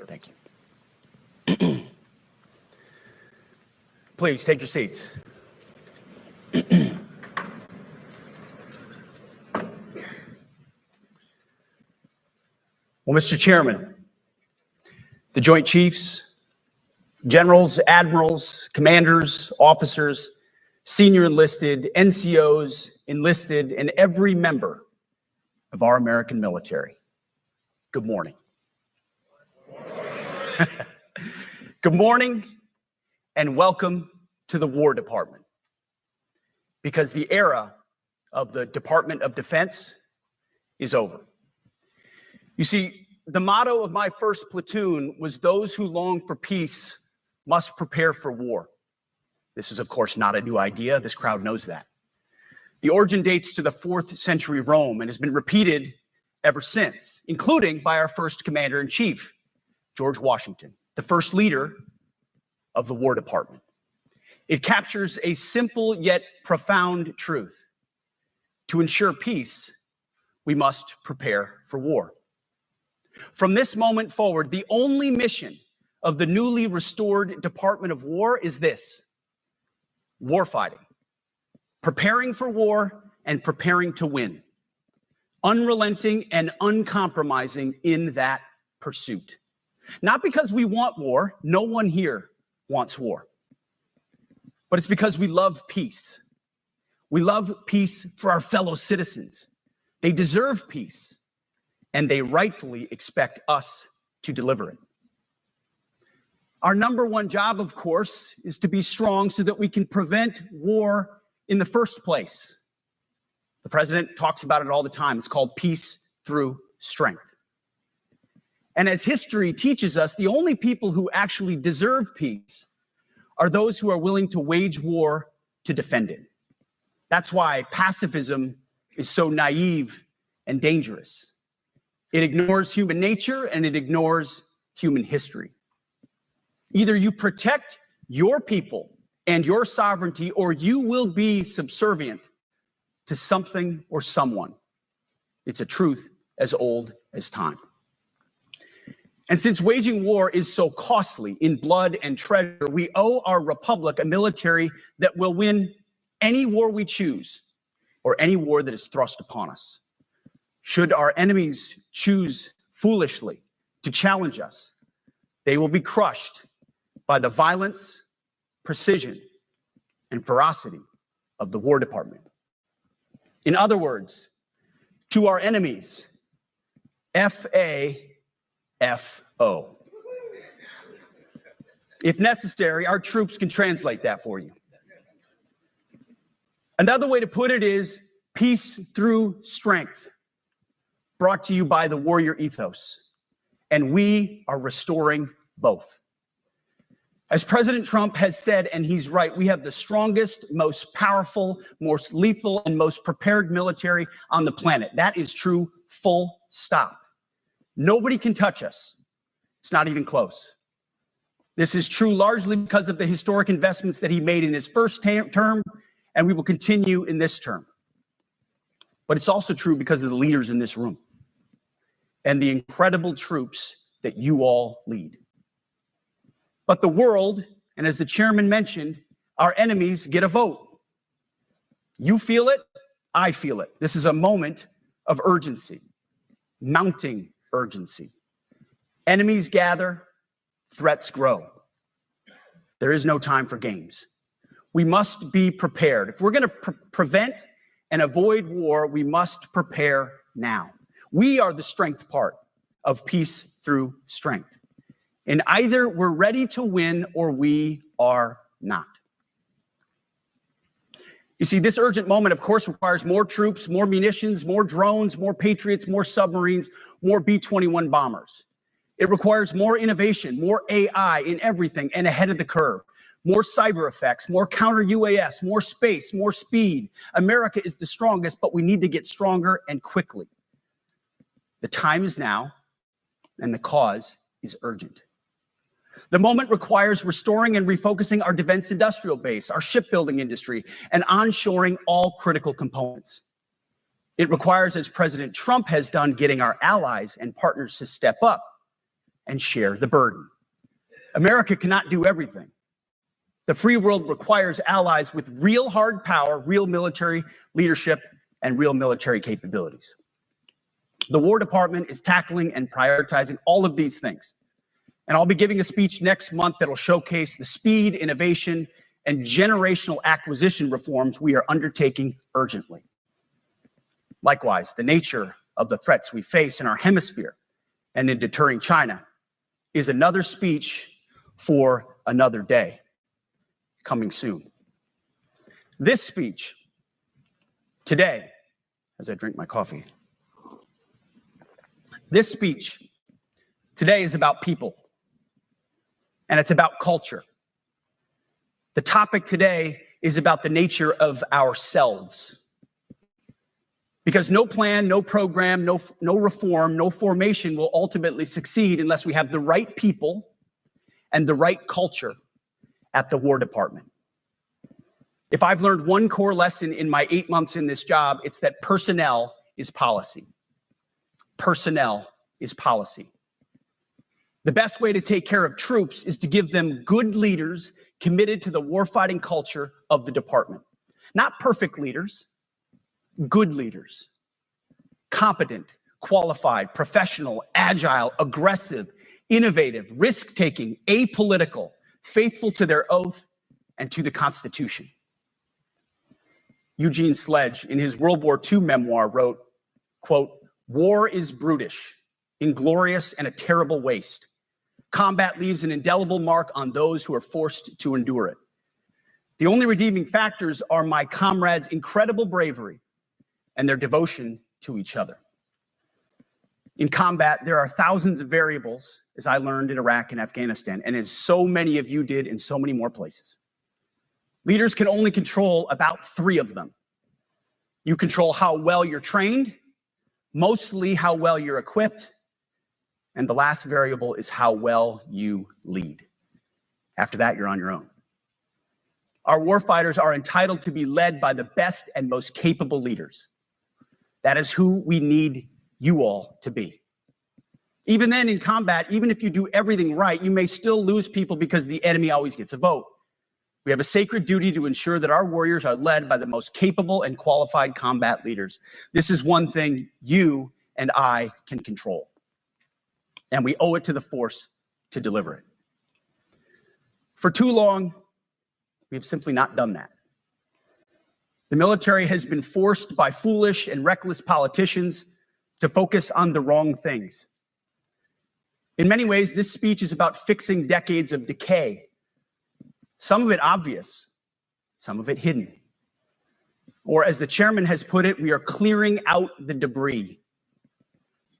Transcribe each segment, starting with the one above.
Thank you. Please take your seats. Well, Mr. Chairman, the Joint Chiefs, Generals, Admirals, Commanders, Officers, Senior Enlisted, NCOs, Enlisted, and every member of our American military, good morning. Good morning and welcome to the War Department, because the era of the Department of Defense is over. You see, the motto of my first platoon was, "Those who long for peace must prepare for war." This is, of course, not a new idea. This crowd knows that. The origin dates to the 4th century Rome and has been repeated ever since, including by our first commander-in-chief, George Washington, the first leader of the War Department. It captures a simple yet profound truth. To ensure peace, we must prepare for war. From this moment forward, the only mission of the newly restored Department of War is this: warfighting, preparing for war and preparing to win, unrelenting and uncompromising in that pursuit. Not because we want war, no one here wants war, but it's because we love peace. We love peace for our fellow citizens. They deserve peace, and they rightfully expect us to deliver it. Our number one job, of course, is to be strong so that we can prevent war in the first place. The president talks about it all the time. It's called peace through strength. And as history teaches us, the only people who actually deserve peace are those who are willing to wage war to defend it. That's why pacifism is so naive and dangerous. It ignores human nature and it ignores human history. Either you protect your people and your sovereignty, or you will be subservient to something or someone. It's a truth as old as time. And since waging war is so costly in blood and treasure, we owe our republic a military that will win any war we choose, or any war that is thrust upon us. Should our enemies choose foolishly to challenge us, they will be crushed by the violence, precision, and ferocity of the War Department. In other words, to our enemies, FAFO. If necessary, our troops can translate that for you. Another way to put it is peace through strength, brought to you by the warrior ethos. And we are restoring both. As President Trump has said, and he's right, we have the strongest, most powerful, most lethal, and most prepared military on the planet. That is true, full stop. Nobody can touch us. It's not even close. This is true largely because of the historic investments that he made in his first term, and we will continue in this term. But it's also true because of the leaders in this room and the incredible troops that you all lead. But the world, and as the chairman mentioned, our enemies get a vote. You feel it, I feel it. This is a moment of urgency, mounting urgency. Enemies gather, threats grow. There is no time for games. We must be prepared. If we're going to prevent and avoid war, we must prepare now. We are the strength part of peace through strength. And either we're ready to win or we are not. You see, this urgent moment, of course, requires more troops, more munitions, more drones, more Patriots, more submarines, more B-21 bombers. It requires more innovation, more AI in everything and ahead of the curve, more cyber effects, more counter-UAS, more space, more speed. America is the strongest, but we need to get stronger and quickly. The time is now, and the cause is urgent. The moment requires restoring and refocusing our defense industrial base, our shipbuilding industry, and onshoring all critical components. It requires, as President Trump has done, getting our allies and partners to step up and share the burden. America cannot do everything. The free world requires allies with real hard power, real military leadership, and real military capabilities. The War Department is tackling and prioritizing all of these things. And I'll be giving a speech next month that'll showcase the speed, innovation, and generational acquisition reforms we are undertaking urgently. Likewise, the nature of the threats we face in our hemisphere and in deterring China is another speech for another day, coming soon. This speech today, as I drink my coffee, this speech today is about people. And it's about culture. The topic today is about the nature of ourselves. Because no plan, no program, no reform, no formation will ultimately succeed unless we have the right people and the right culture at the War Department. If I've learned one core lesson in my 8 months in this job, it's that personnel is policy. Personnel is policy. The best way to take care of troops is to give them good leaders committed to the warfighting culture of the department. Not perfect leaders, good leaders. Competent, qualified, professional, agile, aggressive, innovative, risk-taking, apolitical, faithful to their oath and to the Constitution. Eugene Sledge, in his World War II memoir, wrote, quote, "War is brutish, inglorious, and a terrible waste. Combat leaves an indelible mark on those who are forced to endure it. The only redeeming factors are my comrades' incredible bravery and their devotion to each other." In combat, there are thousands of variables, as I learned in Iraq and Afghanistan, and as so many of you did in so many more places. Leaders can only control about 3 of them. You control how well you're trained, mostly how well you're equipped, and the last variable is how well you lead. After that, you're on your own. Our warfighters are entitled to be led by the best and most capable leaders. That is who we need you all to be. Even then, in combat, even if you do everything right, you may still lose people because the enemy always gets a vote. We have a sacred duty to ensure that our warriors are led by the most capable and qualified combat leaders. This is one thing you and I can control. And we owe it to the force to deliver it. For too long, we have simply not done that. The military has been forced by foolish and reckless politicians to focus on the wrong things. In many ways, this speech is about fixing decades of decay. Some of it obvious, some of it hidden. Or as the chairman has put it, we are clearing out the debris,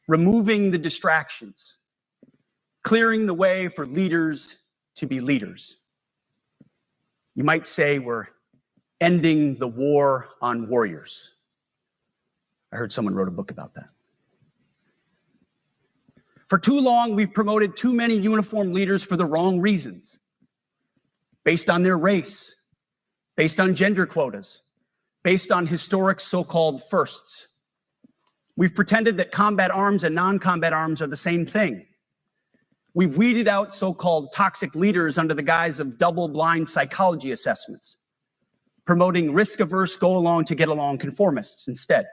removing the distractions, clearing the way for leaders to be leaders. You might say we're ending the war on warriors. I heard someone wrote a book about that. For too long, we've promoted too many uniformed leaders for the wrong reasons, based on their race, based on gender quotas, based on historic so-called firsts. We've pretended that combat arms and non-combat arms are the same thing. We've weeded out so-called toxic leaders under the guise of double-blind psychology assessments, promoting risk-averse, go-along-to-get-along conformists instead.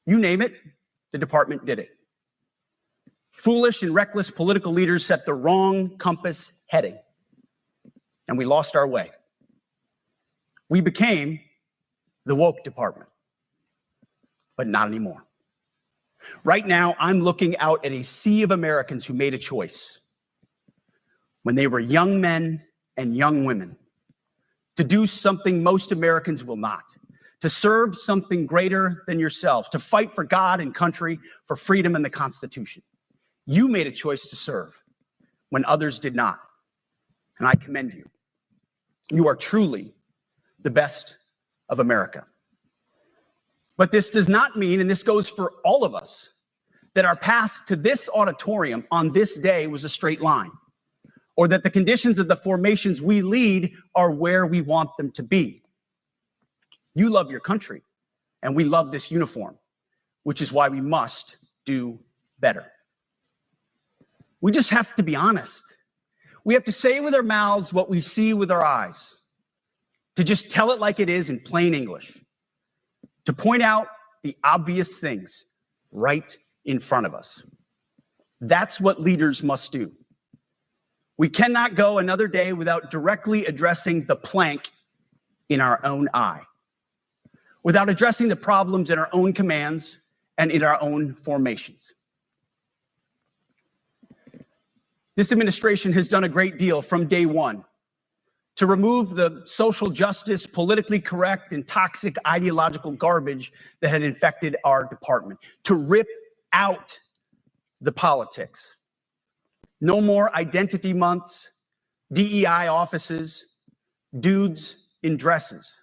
You name it, the department did it. Foolish and reckless political leaders set the wrong compass heading, and we lost our way. We became the woke department, but not anymore. Right now, I'm looking out at a sea of Americans who made a choice when they were young men and young women to do something most Americans will not, to serve something greater than yourselves, to fight for God and country, for freedom and the Constitution. You made a choice to serve when others did not, and I commend you. You are truly the best of America. But this does not mean, and this goes for all of us, that our path to this auditorium on this day was a straight line, or that the conditions of the formations we lead are where we want them to be. You love your country, and we love this uniform, which is why we must do better. We just have to be honest. We have to say with our mouths what we see with our eyes, to just tell it like it is in plain English, to point out the obvious things right in front of us. That's what leaders must do. We cannot go another day without directly addressing the plank in our own eye, without addressing the problems in our own commands and in our own formations. This administration has done a great deal from day one to remove the social justice, politically correct, and toxic ideological garbage that had infected our department, to rip out the politics. No more identity months, DEI offices, dudes in dresses.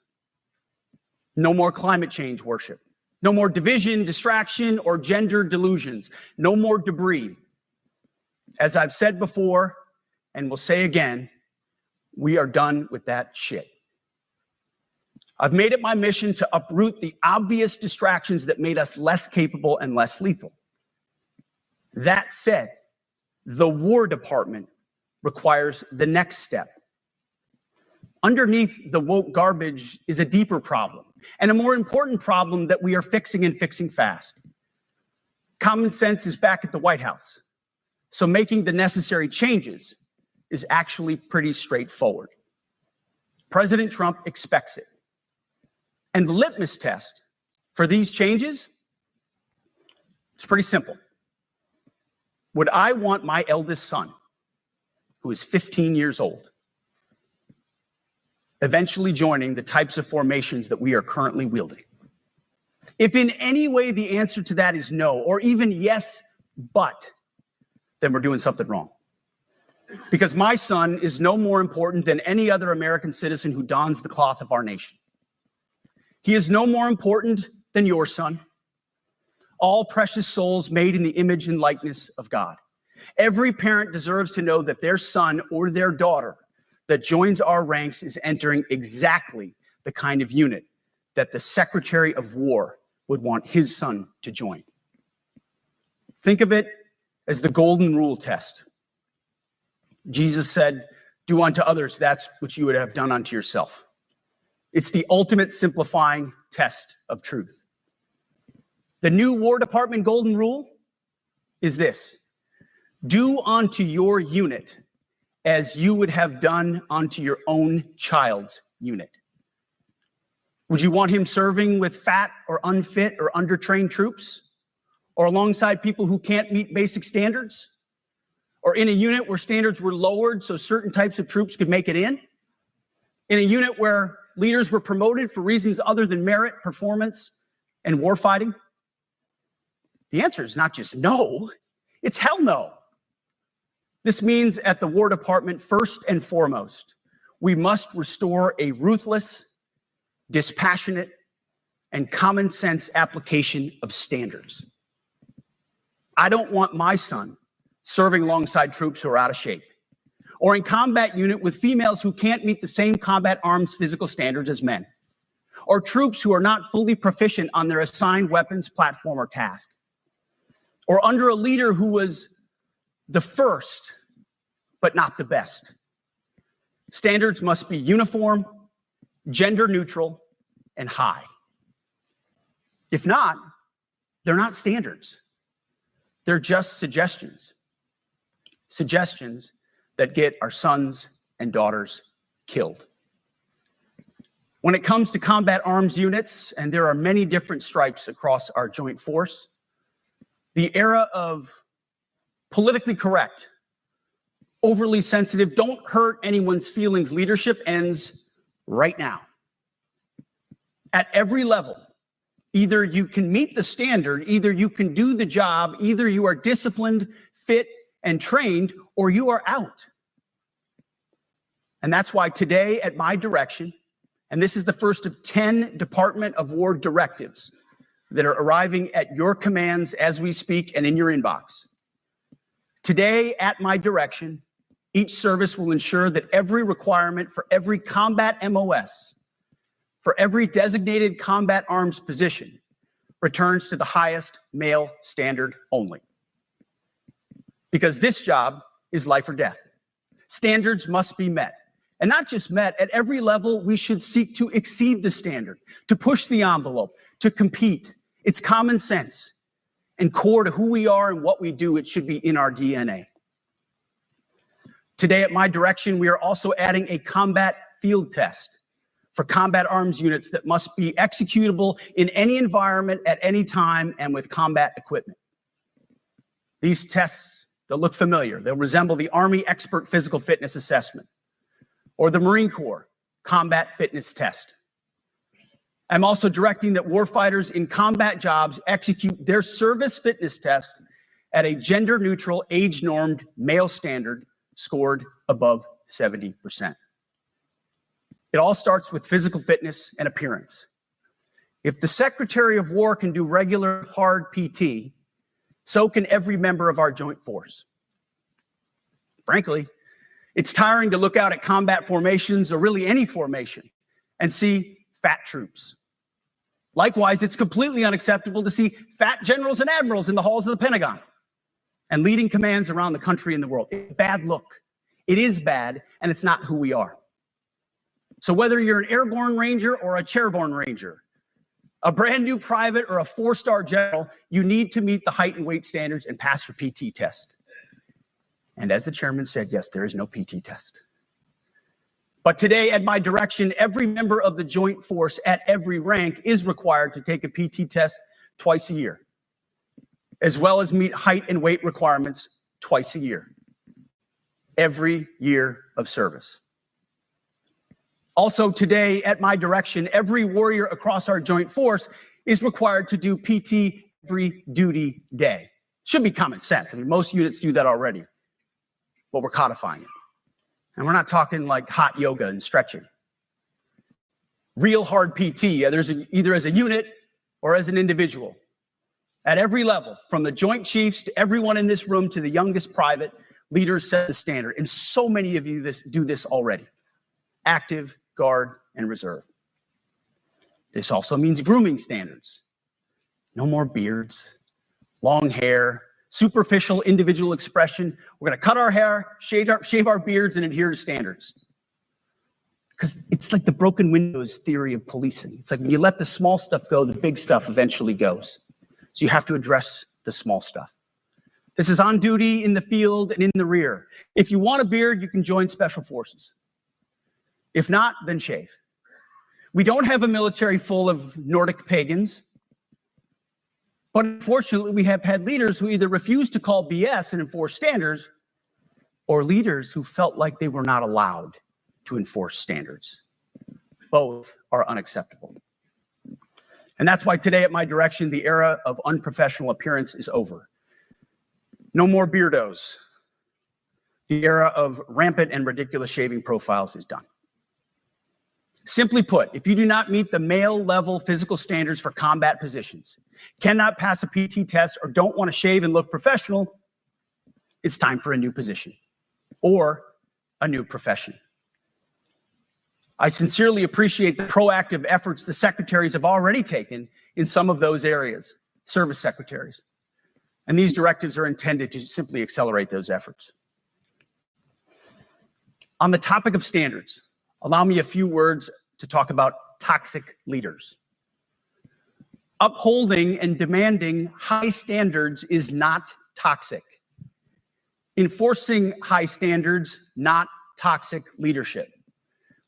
No more climate change worship. No more division, distraction, or gender delusions. No more debris. As I've said before, and will say again, we are done with that shit. I've made it my mission to uproot the obvious distractions that made us less capable and less lethal. That said, the War Department requires the next step. Underneath the woke garbage is a deeper problem, and a more important problem that we are fixing and fixing fast. Common sense is back at the White House, so making the necessary changes is actually pretty straightforward. President Trump expects it. And the litmus test for these changes is pretty simple. Would I want my eldest son, who is 15 years old, eventually joining the types of formations that we are currently wielding? If in any way the answer to that is no, or even yes, but, then we're doing something wrong. Because my son is no more important than any other American citizen who dons the cloth of our nation. He is no more important than your son. All precious souls made in the image and likeness of God. Every parent deserves to know that their son or their daughter that joins our ranks is entering exactly the kind of unit that the Secretary of War would want his son to join. Think of it as the golden rule test. Jesus said, "Do unto others that which you would have done unto yourself." It's the ultimate simplifying test of truth. The new War Department golden rule is this: do unto your unit as you would have done unto your own child's unit. Would you want him serving with fat or unfit or undertrained troops? Or alongside people who can't meet basic standards? Or in a unit where standards were lowered so certain types of troops could make it in? In a unit where leaders were promoted for reasons other than merit, performance, and warfighting? The answer is not just no, it's hell no. This means at the War Department, first and foremost, we must restore a ruthless, dispassionate, and common sense application of standards. I don't want my son serving alongside troops who are out of shape, or in combat unit with females who can't meet the same combat arms physical standards as men, or troops who are not fully proficient on their assigned weapons, platform, or task, or under a leader who was the first, but not the best. Standards must be uniform, gender neutral, and high. If not, they're not standards. They're just suggestions. Suggestions that get our sons and daughters killed. When it comes to combat arms units, and there are many different stripes across our joint force, The era of politically correct, overly sensitive, don't hurt anyone's feelings leadership ends right now. At every level, either you can meet the standard, either you can do the job, either you are disciplined, fit, and trained, or you are out. And that's why today, at my direction, and this is the first of 10 Department of War directives that are arriving at your commands as we speak and in your inbox. Today, at my direction, each service will ensure that every requirement for every combat MOS, for every designated combat arms position, returns to the highest male standard only. Because this job is life or death. Standards must be met. And not just met, at every level, we should seek to exceed the standard, to push the envelope, to compete. It's common sense and core to who we are and what we do. It should be in our DNA. Today, at my direction, we are also adding a combat field test for combat arms units that must be executable in any environment at any time and with combat equipment. These tests, they'll look familiar. They'll resemble the Army Expert Physical Fitness Assessment or the Marine Corps Combat Fitness Test. I'm also directing that warfighters in combat jobs execute their service fitness test at a gender-neutral, age-normed male standard scored above 70%. It all starts with physical fitness and appearance. If the Secretary of War can do regular hard PT, so can every member of our joint force. Frankly, it's tiring to look out at combat formations or really any formation and see fat troops. Likewise, it's completely unacceptable to see fat generals and admirals in the halls of the Pentagon and leading commands around the country and the world. It's a bad look. It is bad, and it's not who we are. So whether you're an airborne ranger or a chairborne ranger, a brand new private or a 4-star general, you need to meet the height and weight standards and pass your PT test. And as the chairman said, yes, there is no PT test. But today, at my direction, every member of the joint force at every rank is required to take a PT test twice a year, as well as meet height and weight requirements twice a year, every year of service. Also today, at my direction, every warrior across our joint force is required to do PT every duty day. Should be common sense. I mean, most units do that already, but we're codifying it. And we're not talking like hot yoga and stretching. Real hard PT, either as a unit or as an individual. At every level, from the Joint Chiefs to everyone in this room to the youngest private, leaders set the standard. And so many of you do this already. Active, Guard, and Reserve. This also means grooming standards. No more beards, long hair, superficial individual expression. We're going to cut our hair, shave our beards, and adhere to standards. Because it's like the broken windows theory of policing. It's like when you let the small stuff go, the big stuff eventually goes. So you have to address the small stuff. This is on duty, in the field, and in the rear. If you want a beard, you can join Special Forces. If not, then shave. We don't have a military full of Nordic pagans. But unfortunately, we have had leaders who either refuse to call BS and enforce standards, or leaders who felt like they were not allowed to enforce standards. Both are unacceptable. And that's why today, at my direction, the era of unprofessional appearance is over. No more beardos. The era of rampant and ridiculous shaving profiles is done. Simply put, if you do not meet the male-level physical standards for combat positions, cannot pass a PT test, or don't want to shave and look professional, it's time for a new position or a new profession. I sincerely appreciate the proactive efforts the secretaries have already taken in some of those areas, service secretaries. And these directives are intended to simply accelerate those efforts. On the topic of standards, allow me a few words to talk about toxic leaders. Upholding and demanding high standards is not toxic. Enforcing high standards, not toxic leadership.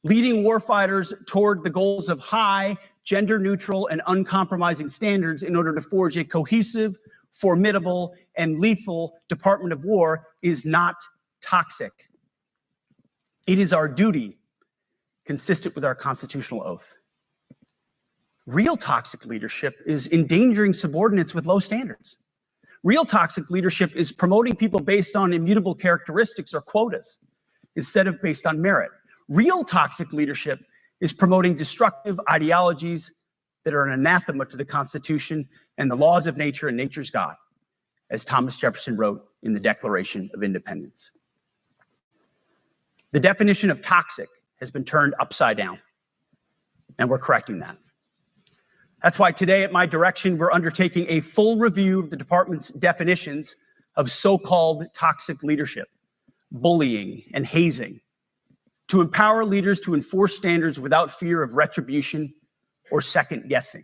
Leading warfighters toward the goals of high, gender-neutral, and uncompromising standards in order to forge a cohesive, formidable, and lethal Department of War is not toxic. It is our duty, consistent with our constitutional oath. Real toxic leadership is endangering subordinates with low standards. Real toxic leadership is promoting people based on immutable characteristics or quotas instead of based on merit. Real toxic leadership is promoting destructive ideologies that are an anathema to the Constitution and the laws of nature and nature's God, as Thomas Jefferson wrote in the Declaration of Independence. The definition of toxic has been turned upside down, and we're correcting that. That's why today, at my direction, we're undertaking a full review of the department's definitions of so-called toxic leadership, bullying, and hazing, to empower leaders to enforce standards without fear of retribution or second guessing.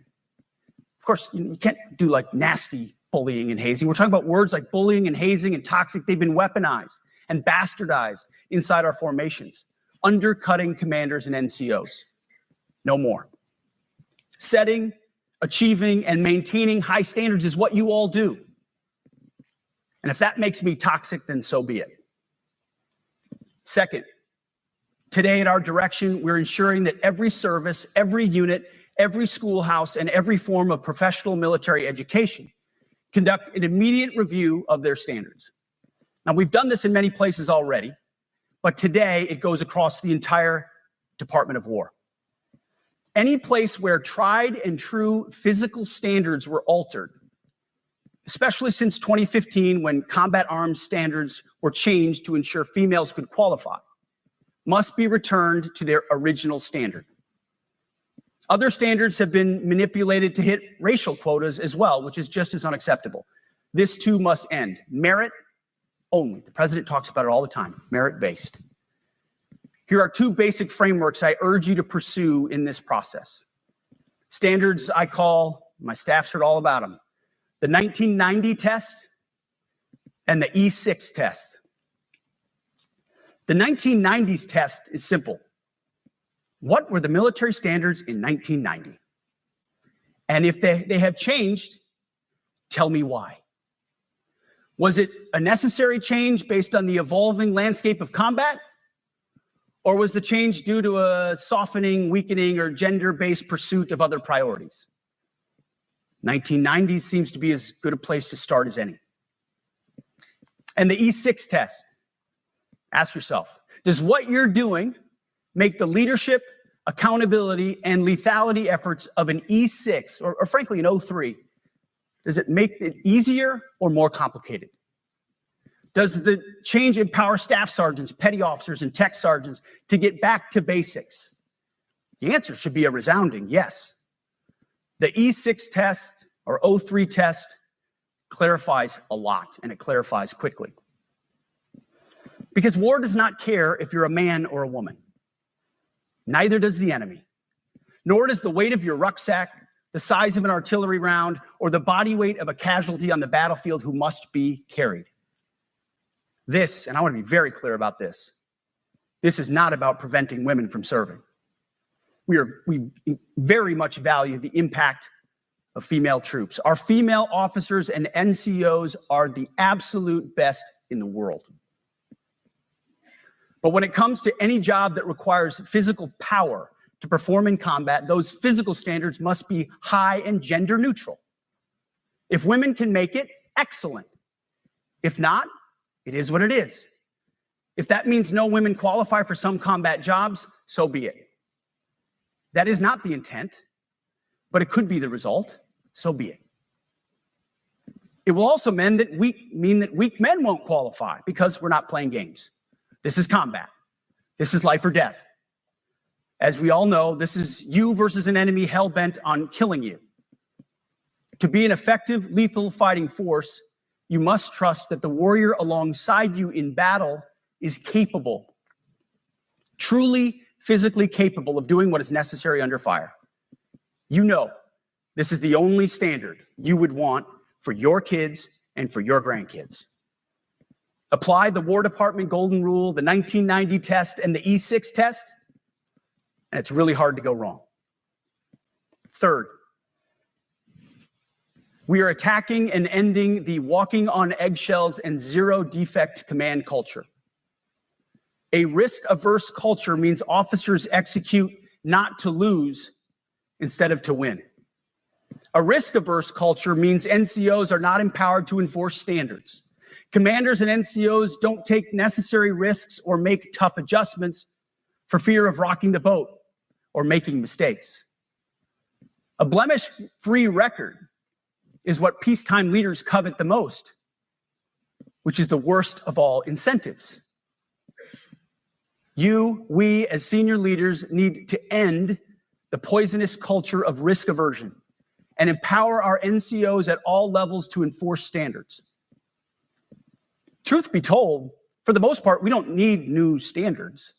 Of course, you can't do like nasty bullying and hazing. We're talking about words like bullying and hazing and toxic. They've been weaponized and bastardized inside our formations, undercutting commanders and NCOs. No more. Setting, achieving, and maintaining high standards is what you all do. And if that makes me toxic, then so be it. Second, today at our direction, we're ensuring that every service, every unit, every schoolhouse, and every form of professional military education conduct an immediate review of their standards. Now, we've done this in many places already, but today it goes across the entire Department of War. Any place where tried and true physical standards were altered, especially since 2015 when combat arms standards were changed to ensure females could qualify, must be returned to their original standard. Other standards have been manipulated to hit racial quotas as well, which is just as unacceptable. This too must end. Merit only. The president talks about it all the time, merit-based. Here are two basic frameworks I urge you to pursue in this process. Standards I call, my staff's heard all about them, the 1990 test and the E6 test. The 1990s test is simple. What were the military standards in 1990? And if they have changed, tell me why. Was it a necessary change based on the evolving landscape of combat? Or was the change due to a softening, weakening, or gender-based pursuit of other priorities? 1990s seems to be as good a place to start as any. And the E6 test. Ask yourself, does what you're doing make the leadership, accountability, and lethality efforts of an E6, or frankly an 03, does it make it easier or more complicated? Does the change empower staff sergeants, petty officers, and tech sergeants to get back to basics? The answer should be a resounding yes. The E6 test or 03 test clarifies a lot, and it clarifies quickly. Because war does not care if you're a man or a woman. Neither does the enemy. Nor does the weight of your rucksack, the size of an artillery round, or the body weight of a casualty on the battlefield who must be carried. This, and I want to be very clear about this, this is not about preventing women from serving. We very much value the impact of female troops. Our female officers and NCOs are the absolute best in the world. But when it comes to any job that requires physical power to perform in combat, those physical standards must be high and gender neutral. If women can make it, excellent. If not, it is what it is. If that means no women qualify for some combat jobs, so be it. That is not the intent, but it could be the result, so be it. It will also mean that weak men won't qualify because we're not playing games. This is combat. This is life or death. As we all know, this is you versus an enemy hell-bent on killing you. To be an effective, lethal fighting force, you must trust that the warrior alongside you in battle is capable, truly physically capable of doing what is necessary under fire. You know, this is the only standard you would want for your kids and for your grandkids. Apply the War Department Golden Rule, the 1990 test, and the E6 test, and it's really hard to go wrong. Third, We are attacking and ending the walking on eggshells and zero defect command culture. A risk-averse culture means officers execute not to lose instead of to win. A risk-averse culture means NCOs are not empowered to enforce standards. Commanders and NCOs don't take necessary risks or make tough adjustments for fear of rocking the boat or making mistakes. A blemish-free record is what peacetime leaders covet the most, which is the worst of all incentives. We, as senior leaders, need to end the poisonous culture of risk aversion and empower our NCOs at all levels to enforce standards. Truth be told, for the most part, we don't need new standards.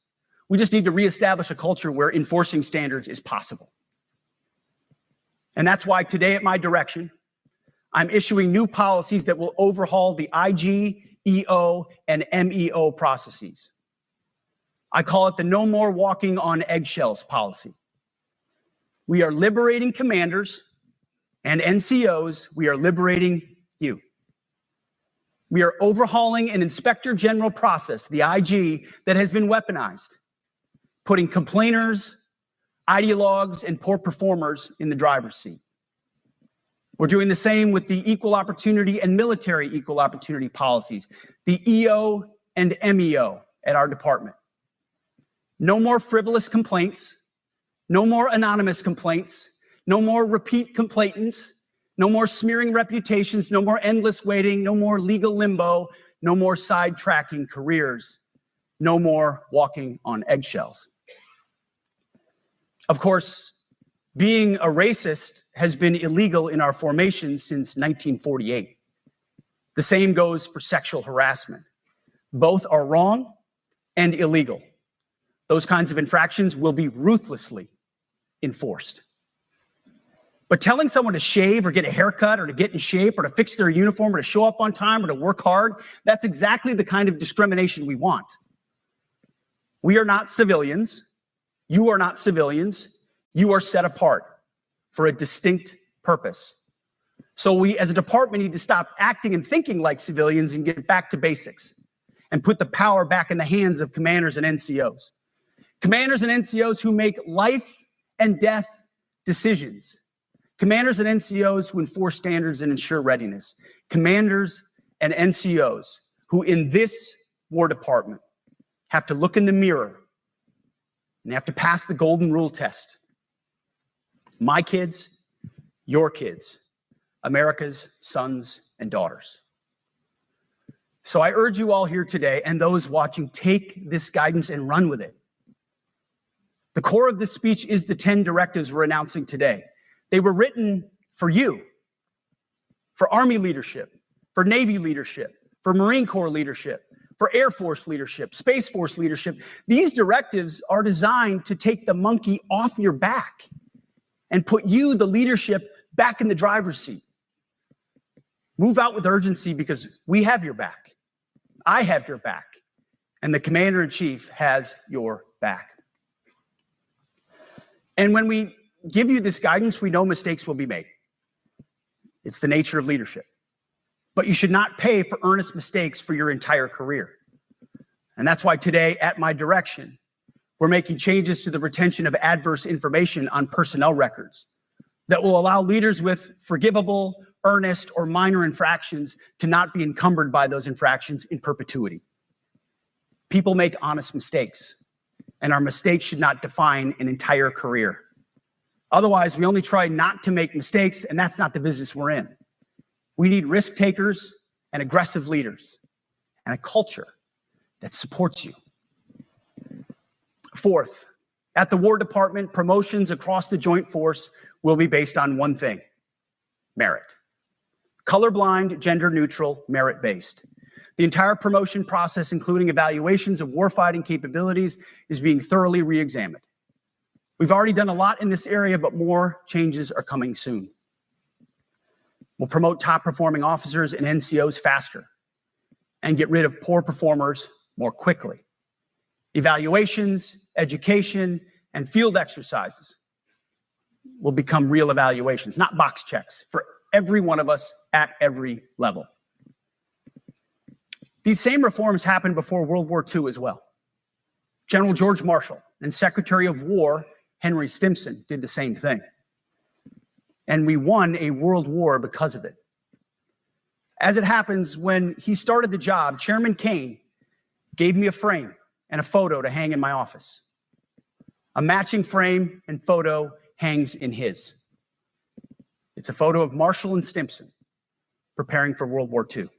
We just need to reestablish a culture where enforcing standards is possible. And that's why today, at my direction, I'm issuing new policies that will overhaul the IG, EO, and MEO processes. I call it the No More Walking on Eggshells policy. We are liberating commanders and NCOs. We are liberating you. We are overhauling an inspector general process, the IG, that has been weaponized, putting complainers, ideologues, and poor performers in the driver's seat. We're doing the same with the equal opportunity and military equal opportunity policies, the EO and MEO at our department. No more frivolous complaints, no more anonymous complaints, no more repeat complainants, no more smearing reputations, no more endless waiting, no more legal limbo, no more sidetracking careers, no more walking on eggshells. Of course, being a racist has been illegal in our formation since 1948. The same goes for sexual harassment. Both are wrong and illegal. Those kinds of infractions will be ruthlessly enforced. But telling someone to shave or get a haircut or to get in shape or to fix their uniform or to show up on time or to work hard, that's exactly the kind of discrimination we want. We are not civilians. You are not civilians. You are set apart for a distinct purpose. So we as a department need to stop acting and thinking like civilians and get back to basics and put the power back in the hands of commanders and NCOs. Commanders and NCOs who make life and death decisions. Commanders and NCOs who enforce standards and ensure readiness. Commanders and NCOs who in this War Department have to look in the mirror and they have to pass the golden rule test. My kids, your kids, America's sons and daughters. So I urge you all here today and those watching, take this guidance and run with it. The core of this speech is the 10 directives we're announcing today. They were written for you, for Army leadership, for Navy leadership, for Marine Corps leadership, for Air Force leadership, Space Force leadership. These directives are designed to take the monkey off your back and put you, the leadership, back in the driver's seat. Move out with urgency because we have your back. I have your back. And the Commander-in-Chief has your back. And when we give you this guidance, we know mistakes will be made. It's the nature of leadership. But you should not pay for earnest mistakes for your entire career. And that's why today, at my direction, we're making changes to the retention of adverse information on personnel records that will allow leaders with forgivable, earnest, or minor infractions to not be encumbered by those infractions in perpetuity. People make honest mistakes, and our mistakes should not define an entire career. Otherwise, we only try not to make mistakes, and that's not the business we're in. We need risk takers and aggressive leaders and a culture that supports you. Fourth, at the War Department, promotions across the Joint Force will be based on one thing: merit. Colorblind, gender-neutral, merit-based. The entire promotion process, including evaluations of warfighting capabilities, is being thoroughly re-examined. We've already done a lot in this area, but more changes are coming soon. We'll promote top-performing officers and NCOs faster and get rid of poor performers more quickly. Evaluations, education, and field exercises will become real evaluations, not box checks, for every one of us at every level. These same reforms happened before World War II as well. General George Marshall and Secretary of War Henry Stimson did the same thing. And we won a world war because of it. As it happens, when he started the job, Chairman Kane gave me a frame and a photo to hang in my office. A matching frame and photo hangs in his. It's a photo of Marshall and Stimson preparing for World War II.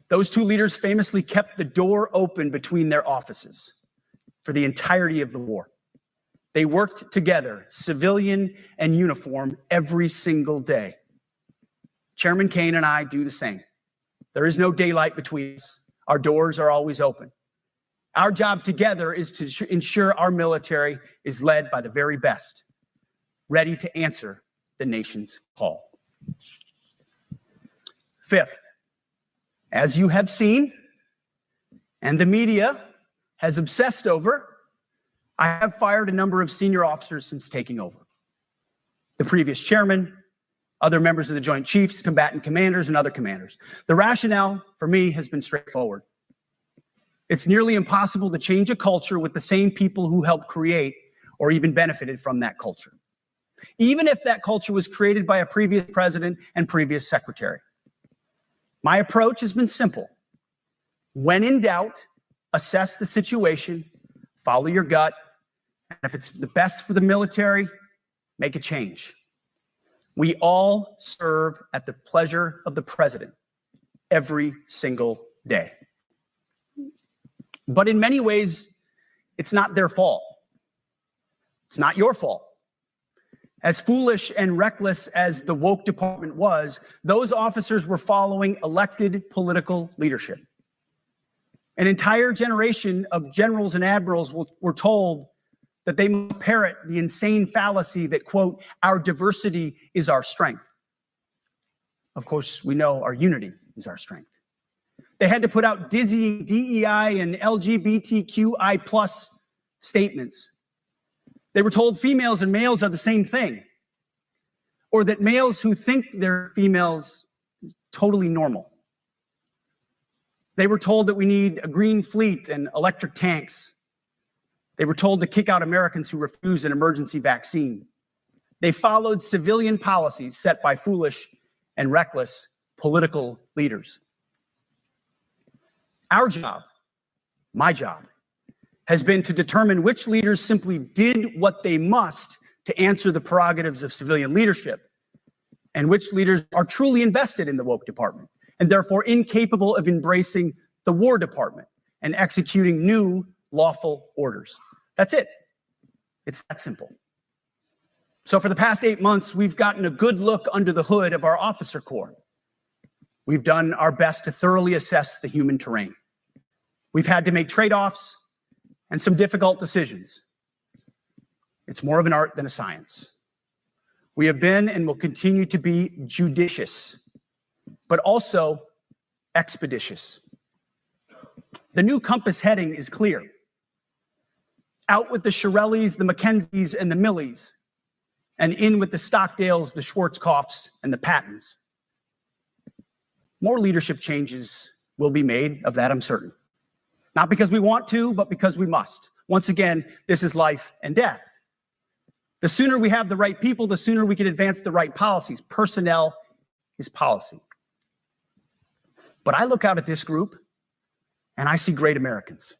Those two leaders famously kept the door open between their offices for the entirety of the war. They worked together, civilian and uniform, every single day. Chairman Kane and I do the same. There is no daylight between us. Our doors are always open. Our job together is to ensure our military is led by the very best, ready to answer the nation's call. Fifth, as you have seen, and the media has obsessed over, I have fired a number of senior officers since taking over. The previous chairman, other members of the Joint Chiefs, combatant commanders, and other commanders. The rationale for me has been straightforward. It's nearly impossible to change a culture with the same people who helped create or even benefited from that culture, even if that culture was created by a previous president and previous secretary. My approach has been simple. When in doubt, assess the situation, follow your gut, and if it's the best for the military, make a change. We all serve at the pleasure of the president every single day. But in many ways, it's not their fault. It's not your fault. As foolish and reckless as the woke department was, those officers were following elected political leadership. An entire generation of generals and admirals were told that they must parrot the insane fallacy that, quote, our diversity is our strength. Of course, we know our unity is our strength. They had to put out dizzying DEI and LGBTQI+ statements. They were told females and males are the same thing, or that males who think they're females is totally normal. They were told that we need a green fleet and electric tanks. They were told to kick out Americans who refuse an emergency vaccine. They followed civilian policies set by foolish and reckless political leaders. Our job, my job, has been to determine which leaders simply did what they must to answer the prerogatives of civilian leadership, and which leaders are truly invested in the woke department and therefore incapable of embracing the War Department and executing new lawful orders. That's it. It's that simple. So for the past 8 months, we've gotten a good look under the hood of our officer corps. We've done our best to thoroughly assess the human terrain. We've had to make trade-offs and some difficult decisions. It's more of an art than a science. We have been and will continue to be judicious, but also expeditious. The new compass heading is clear. Out with the Shirellis, the Mackenzies, and the Millies, and in with the Stockdales, the Schwarzkopfs, and the Pattons. More leadership changes will be made, of that I'm certain. Not because we want to, but because we must. Once again, this is life and death. The sooner we have the right people, the sooner we can advance the right policies. Personnel is policy. But I look out at this group and I see great Americans.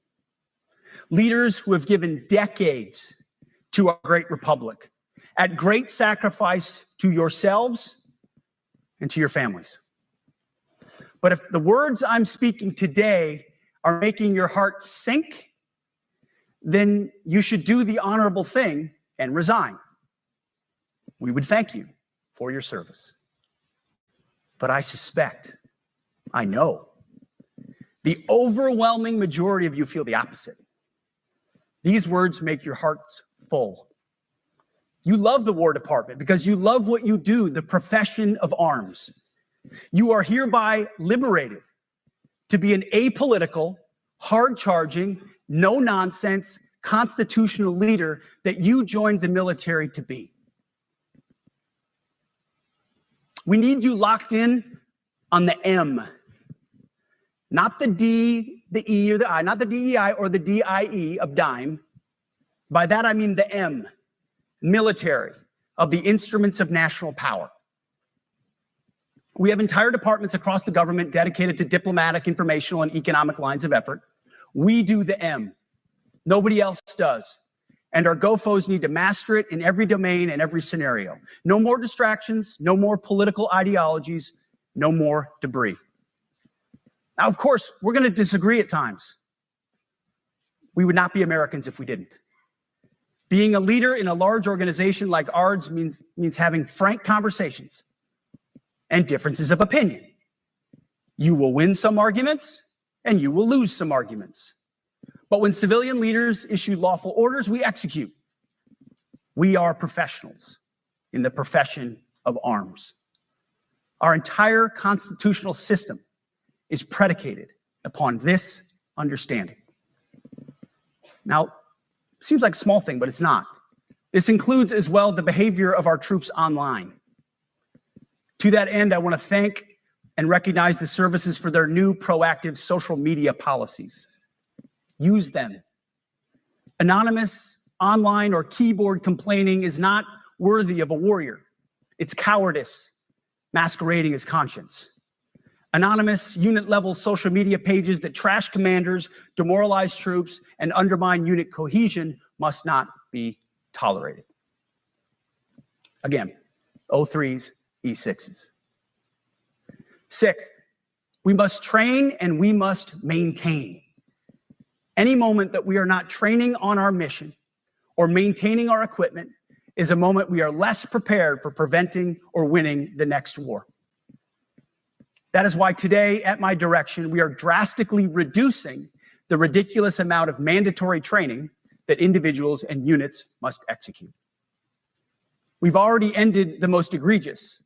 Leaders who have given decades to our great republic at great sacrifice to yourselves and to your families. But if the words I'm speaking today are making your heart sink, then you should do the honorable thing and resign. We would thank you for your service. But I suspect, I know, the overwhelming majority of you feel the opposite. These words make your hearts full. You love the War Department because you love what you do, the profession of arms. You are hereby liberated to be an apolitical, hard-charging, no-nonsense, constitutional leader that you joined the military to be. We need you locked in on the M, not the D, the E, or the I, not the DEI or the DIE of dime. By that, I mean the M, military, of the instruments of national power. We have entire departments across the government dedicated to diplomatic, informational, and economic lines of effort. We do the M. Nobody else does. And our GOFOs need to master it in every domain and every scenario. No more distractions, no more political ideologies, no more debris. Now, of course, we're going to disagree at times. We would not be Americans if we didn't. Being a leader in a large organization like ours means having frank conversations and differences of opinion. You will win some arguments and you will lose some arguments. But when civilian leaders issue lawful orders, we execute. We are professionals in the profession of arms. Our entire constitutional system is predicated upon this understanding. Now, seems like a small thing, but it's not. This includes as well the behavior of our troops online. To that end, I want to thank and recognize the services for their new proactive social media policies. Use them. Anonymous, online, or keyboard complaining is not worthy of a warrior. It's cowardice masquerading as conscience. Anonymous, unit-level social media pages that trash commanders, demoralize troops, and undermine unit cohesion must not be tolerated. Again, O3s, E6s. Sixth, we must train and we must maintain. Any moment that we are not training on our mission or maintaining our equipment is a moment we are less prepared for preventing or winning the next war. That is why today, at my direction, we are drastically reducing the ridiculous amount of mandatory training that individuals and units must execute. We've already ended the most egregious.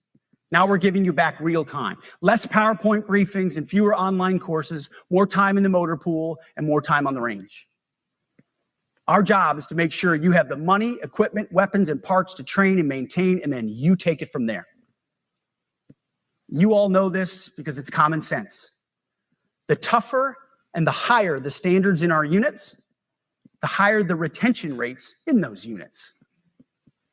Now we're giving you back real time. Less PowerPoint briefings and fewer online courses, more time in the motor pool, and more time on the range. Our job is to make sure you have the money, equipment, weapons, and parts to train and maintain, and then you take it from there. You all know this because it's common sense. The tougher and the higher the standards in our units, the higher the retention rates in those units.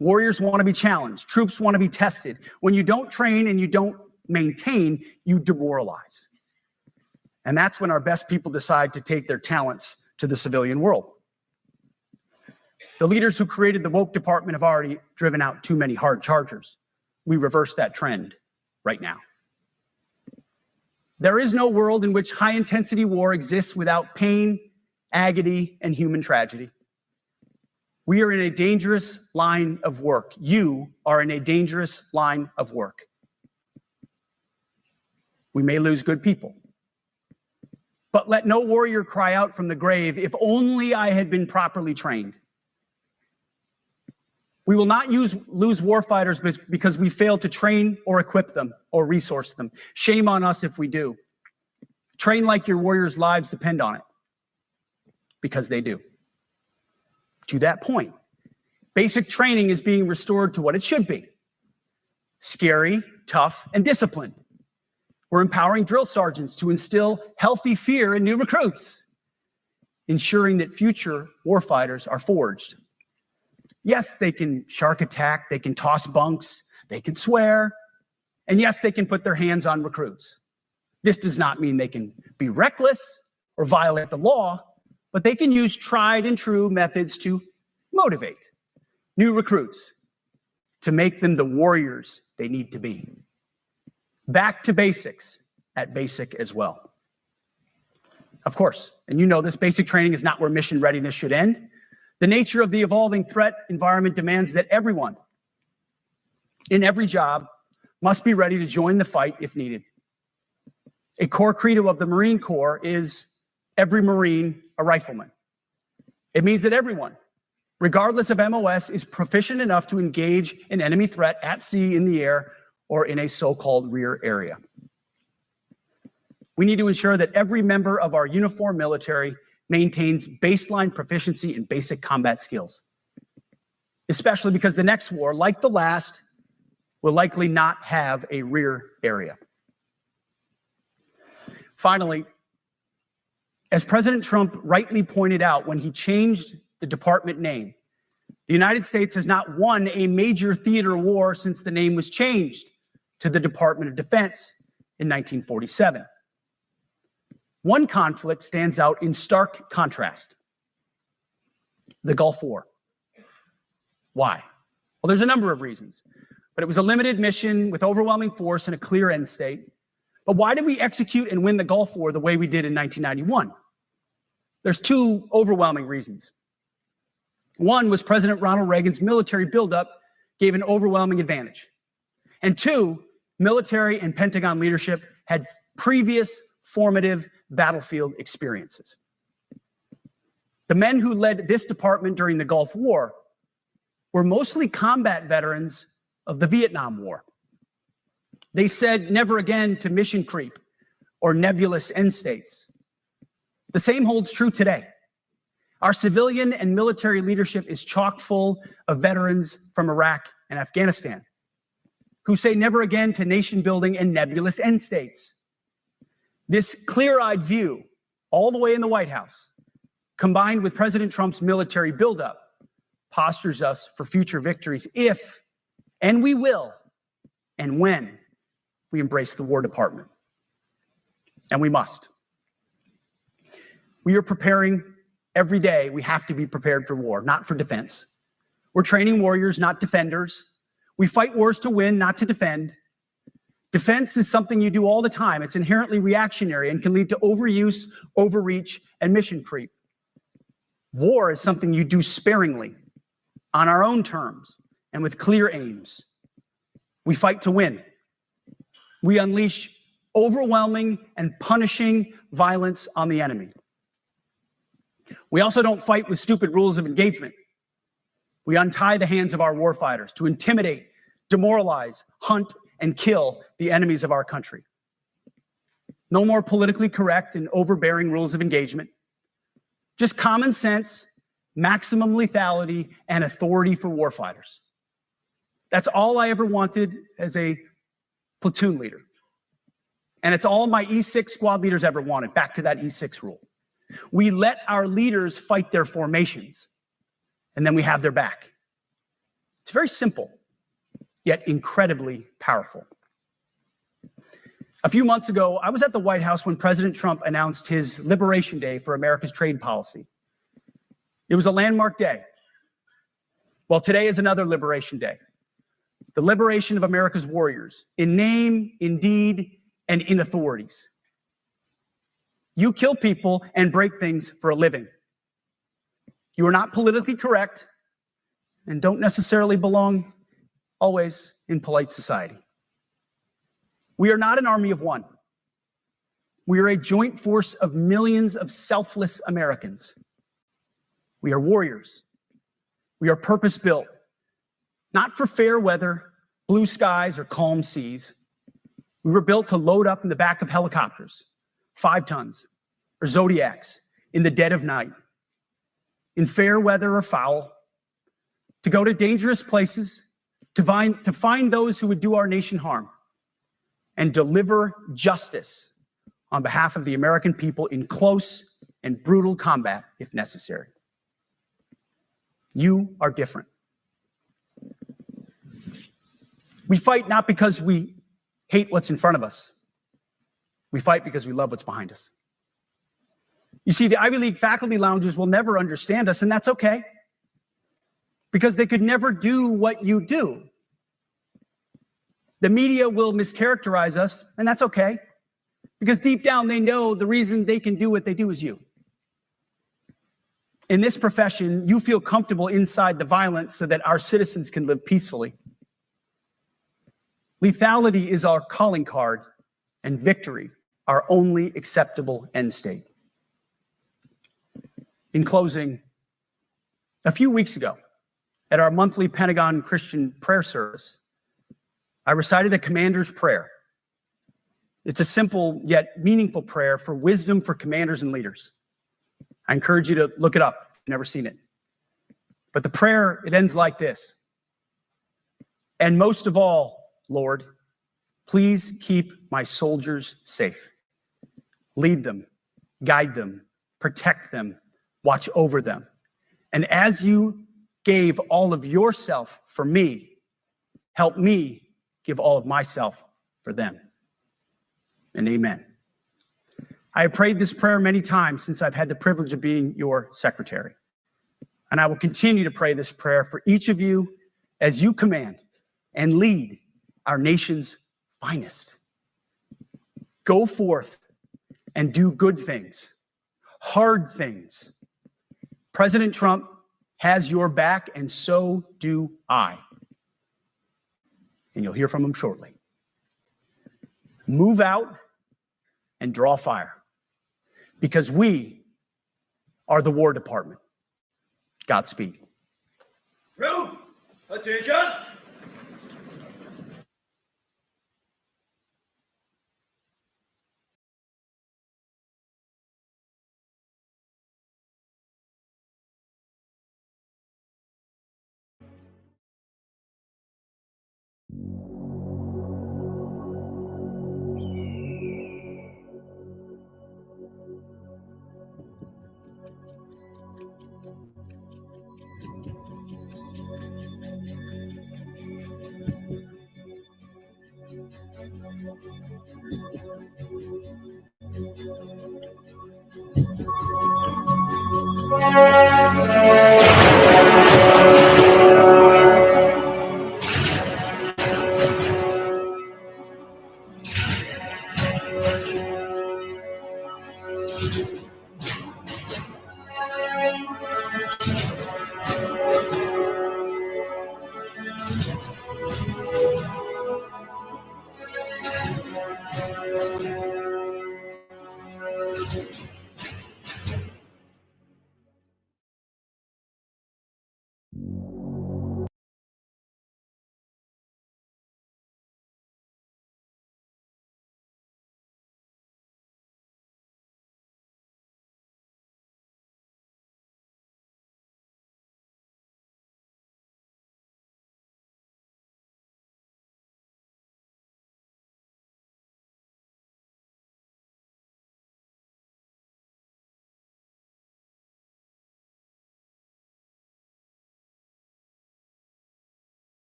Warriors want to be challenged. Troops want to be tested. When you don't train and you don't maintain, you demoralize. And that's when our best people decide to take their talents to the civilian world. The leaders who created the woke department have already driven out too many hard chargers. We reverse that trend right now. There is no world in which high-intensity war exists without pain, agony, and human tragedy. We are in a dangerous line of work. You are in a dangerous line of work. We may lose good people. But let no warrior cry out from the grave, if only I had been properly trained. We will not lose warfighters because we failed to train or equip them or resource them. Shame on us if we do. Train like your warriors' lives depend on it, because they do. To that point, basic training is being restored to what it should be: scary, tough, and disciplined. We're empowering drill sergeants to instill healthy fear in new recruits, ensuring that future warfighters are forged. Yes, they can shark attack, they can toss bunks, they can swear, and yes, they can put their hands on recruits. This does not mean they can be reckless or violate the law, but they can use tried and true methods to motivate new recruits, to make them the warriors they need to be. Back to basics at basic as well. Of course, and you know this, basic training is not where mission readiness should end. The nature of the evolving threat environment demands that everyone in every job must be ready to join the fight if needed. A core credo of the Marine Corps is every Marine a rifleman. It means that everyone, regardless of MOS, is proficient enough to engage an enemy threat at sea, in the air, or in a so-called rear area. We need to ensure that every member of our uniformed military maintains baseline proficiency in basic combat skills, especially because the next war, like the last, will likely not have a rear area. Finally, as President Trump rightly pointed out when he changed the department name, the United States has not won a major theater war since the name was changed to the Department of Defense in 1947. One conflict stands out in stark contrast: the Gulf War. Why? Well, there's a number of reasons, but it was a limited mission with overwhelming force and a clear end state. But why did we execute and win the Gulf War the way we did in 1991? There's two overwhelming reasons. One was President Ronald Reagan's military buildup gave an overwhelming advantage. And two, military and Pentagon leadership had previous formative battlefield experiences. The men who led this department during the Gulf War were mostly combat veterans of the Vietnam War. They said never again to mission creep or nebulous end states. The same holds true today. Our civilian and military leadership is chock full of veterans from Iraq and Afghanistan who say never again to nation building and nebulous end states. This clear-eyed view, all the way in the White House, combined with President Trump's military buildup, postures us for future victories if, and we will, and when we embrace the War Department. And we must. We are preparing every day. We have to be prepared for war, not for defense. We're training warriors, not defenders. We fight wars to win, not to defend. Defense is something you do all the time. It's inherently reactionary and can lead to overuse, overreach, and mission creep. War is something you do sparingly, on our own terms, and with clear aims. We fight to win. We unleash overwhelming and punishing violence on the enemy. We also don't fight with stupid rules of engagement. We untie the hands of our warfighters to intimidate, demoralize, hunt, and kill the enemies of our country. No more politically correct and overbearing rules of engagement. Just common sense, maximum lethality, and authority for warfighters. That's all I ever wanted as a platoon leader. And it's all my E6 squad leaders ever wanted, back to that E6 rule. We let our leaders fight their formations, and then we have their back. It's very simple, yet incredibly powerful. A few months ago, I was at the White House when President Trump announced his Liberation Day for America's trade policy. It was a landmark day. Well, today is another Liberation Day. The liberation of America's warriors, in name, in deed, and in authorities. You kill people and break things for a living. You are not politically correct and don't necessarily belong always in polite society. We are not an army of one. We are a joint force of millions of selfless Americans. We are warriors. We are purpose-built, not for fair weather, blue skies, or calm seas. We were built to load up in the back of helicopters, 5 tons, or Zodiacs in the dead of night, in fair weather or foul, to go to dangerous places, to find those who would do our nation harm, and deliver justice on behalf of the American people in close and brutal combat if necessary. You are different. We fight not because we hate what's in front of us. We fight because we love what's behind us. You see, the Ivy League faculty lounges will never understand us, and that's okay, because they could never do what you do. The media will mischaracterize us, and that's okay, because deep down they know the reason they can do what they do is you. In this profession, you feel comfortable inside the violence so that our citizens can live peacefully. Lethality is our calling card, and victory our only acceptable end state. In closing, a few weeks ago, at our monthly Pentagon Christian prayer service, I recited a commander's prayer. It's a simple yet meaningful prayer for wisdom for commanders and leaders. I encourage you to look it up if you've never seen it. But the prayer, it ends like this. And most of all, Lord, please keep my soldiers safe. Lead them, guide them, protect them, watch over them. And as you gave all of yourself for me, help me give all of myself for them. And amen. I have prayed this prayer many times since I've had the privilege of being your secretary. And I will continue to pray this prayer for each of you as you command and lead our nation's finest. Go forth and do good things, hard things. President Trump has your back, and so do I. And you'll hear from him shortly. Move out and draw fire, because we are the War Department. Godspeed. Room, attention.